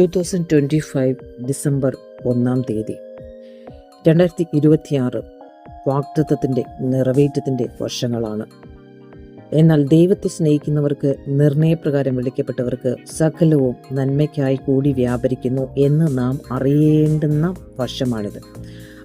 2025 December 1 2026 വാഗ്ദത്തത്തിൻ്റെ നിറവേറ്റത്തിൻ്റെ വർഷങ്ങളാണ്. എന്നാൽ ദൈവത്തെ സ്നേഹിക്കുന്നവർക്ക്, നിർണയപ്രകാരം വിളിക്കപ്പെട്ടവർക്ക് സകലവും നന്മയ്ക്കായി കൂടി വ്യാപരിക്കുന്നു എന്ന് നാം അറിയേണ്ടുന്ന വർഷമാണിത്.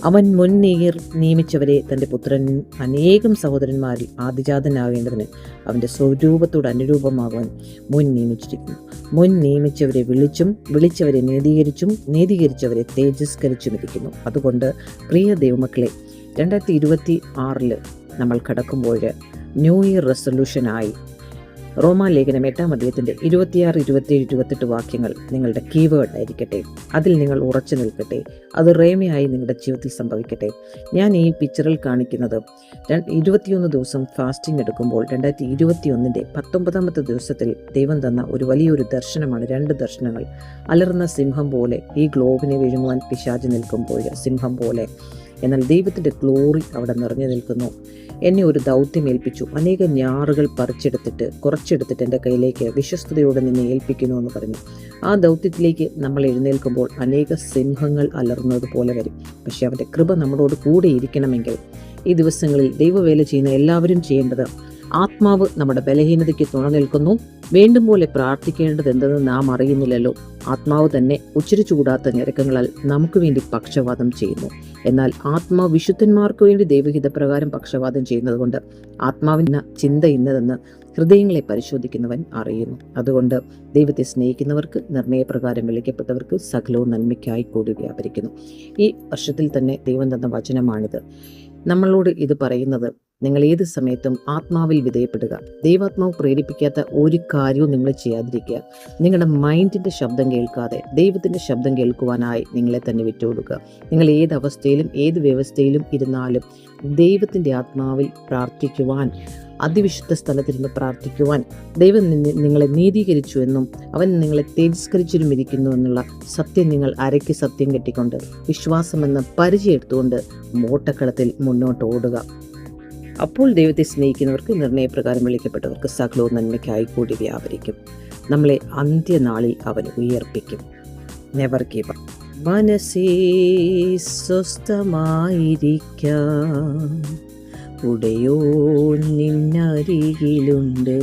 അവൻ മുൻനീർ നിയമിച്ചവരെ തൻ്റെ പുത്രൻ അനേകം സഹോദരന്മാരിൽ ആദിജാതനാകേണ്ടതിന് അവൻ്റെ സ്വരൂപത്തോട് അനുരൂപമാകുവാൻ മുൻ നിയമിച്ചിരിക്കുന്നു. മുൻ നിയമിച്ചവരെ വിളിച്ചും വിളിച്ചവരെ നീതീകരിച്ചും നീതീകരിച്ചവരെ തേജസ്കരിച്ചുമിരിക്കുന്നു. അതുകൊണ്ട് പ്രിയ ദൈവമക്കളെ, 2026 നമ്മൾ കടക്കുമ്പോൾ ന്യൂ ഇയർ റെസൊല്യൂഷനായി റോമാലേഖനം 8-ാം അധ്യായത്തിൻ്റെ 26, 27, 28 വാക്യങ്ങൾ നിങ്ങളുടെ കീവേഡ് ആയിരിക്കട്ടെ. അതിൽ നിങ്ങൾ ഉറച്ചു നിൽക്കട്ടെ. അത് റേമയായി നിങ്ങളുടെ ജീവിതത്തിൽ സംഭവിക്കട്ടെ. ഞാൻ ഈ പിക്ചറിൽ കാണിക്കുന്നത് 21 ദിവസം ഫാസ്റ്റിംഗ് എടുക്കുമ്പോൾ 2021 19-ാമത്തെ ദിവസത്തിൽ ദൈവം തന്ന ഒരു വലിയൊരു ദർശനമാണ്. 2 ദർശനങ്ങൾ. അലർന്ന സിംഹം പോലെ ഈ ഗ്ലോബിനെ വിഴുങ്ങുവാൻ പിശാച് നിൽക്കുമ്പോൾ സിംഹം പോലെ, എന്നാൽ ദൈവത്തിൻ്റെ ഗ്ലോറി അവിടെ നിറഞ്ഞു നിൽക്കുന്നു. എന്നെ ഒരു ദൗത്യം ഏൽപ്പിച്ചു. അനേക ഞാറുകൾ കുറച്ചെടുത്തിട്ട് എൻ്റെ കയ്യിലേക്ക് വിശ്വസ്തയോടെ നിന്നെ ഏൽപ്പിക്കുന്നു എന്ന് പറഞ്ഞു. ആ ദൗത്യത്തിലേക്ക് നമ്മൾ എഴുന്നേൽക്കുമ്പോൾ അനേക സിംഹങ്ങൾ അലർന്നതുപോലെ വരും. പക്ഷെ അവൻ്റെ കൃപ നമ്മളോട് കൂടെ ഇരിക്കണമെങ്കിൽ ഈ ദിവസങ്ങളിൽ ദൈവവേല ചെയ്യുന്ന എല്ലാവരും ചെയ്യേണ്ടത്, ആത്മാവ് നമ്മുടെ ബലഹീനതയ്ക്ക് തുണ നിൽക്കുന്നു. വേണ്ടും പോലെ പ്രാർത്ഥിക്കേണ്ടത് എന്തെന്ന് നാം അറിയുന്നില്ലല്ലോ. ആത്മാവ് തന്നെ ഉച്ചരിച്ചുകൂടാത്ത ഞരക്കങ്ങളാൽ നമുക്ക് വേണ്ടി പക്ഷവാദം ചെയ്യുന്നു. എന്നാൽ ആത്മാവ് വിശുദ്ധന്മാർക്ക് വേണ്ടി ദൈവഹിതപ്രകാരം പക്ഷവാദം ചെയ്യുന്നത് കൊണ്ട് ആത്മാവിന് ചിന്ത ഇന്നതെന്ന് ഹൃദയങ്ങളെ പരിശോധിക്കുന്നവൻ അറിയുന്നു. അതുകൊണ്ട് ദൈവത്തെ സ്നേഹിക്കുന്നവർക്ക്, നിർണയപ്രകാരം വിളിക്കപ്പെട്ടവർക്ക് സകലവും നന്മയ്ക്കായി കൂടി വ്യാപരിക്കുന്നു. ഈ വർഷത്തിൽ തന്നെ ദൈവം തന്ന വചനമാണിത്. നമ്മളോട് ഇത് പറയുന്നത്, നിങ്ങൾ ഏത് സമയത്തും ആത്മാവിൽ വിധേയപ്പെടുക. ദൈവാത്മാവ് പ്രേരിപ്പിക്കാത്ത ഒരു കാര്യവും നിങ്ങൾ ചെയ്യാതിരിക്കുക. നിങ്ങളുടെ മൈൻഡിൻ്റെ ശബ്ദം കേൾക്കാതെ ദൈവത്തിൻ്റെ ശബ്ദം കേൾക്കുവാനായി നിങ്ങളെ തന്നെ വിട്ടുകൊടുക്കുക. നിങ്ങൾ ഏത് അവസ്ഥയിലും ഏത് വ്യവസ്ഥയിലും ഇരുന്നാലും ദൈവത്തിൻ്റെ ആത്മാവിൽ പ്രാർത്ഥിക്കുവാൻ, അതിവിശുദ്ധ സ്ഥലത്തിരുന്ന് പ്രാർത്ഥിക്കുവാൻ, ദൈവം നിങ്ങളെ നീതീകരിച്ചു എന്നും അവൻ നിങ്ങളെ തേജസ്കരിച്ചിരും ഇരിക്കുന്നു എന്നുള്ള സത്യം നിങ്ങൾ അരയ്ക്ക് സത്യം കെട്ടിക്കൊണ്ട് വിശ്വാസമെന്ന് പരിചയെടുത്തുകൊണ്ട് ഓട്ടക്കളത്തിൽ മുന്നോട്ട് ഓടുക. അപ്പോൾ ദൈവത്തെ സ്നേഹിക്കുന്നവർക്ക്, നിർണയപ്രകാരം വിളിക്കപ്പെട്ടവർക്ക് സകലവും നന്മയ്ക്കായി കൂടി വ്യാപരിക്കും. നമ്മളെ അന്ത്യനാളിൽ അവൻ ഉയർപ്പിക്കും. Never give up. മനസ്സേ സ്വസ്ഥമായിരിക്കാം, ഉടയോ നിന്നരികിലുണ്ട്.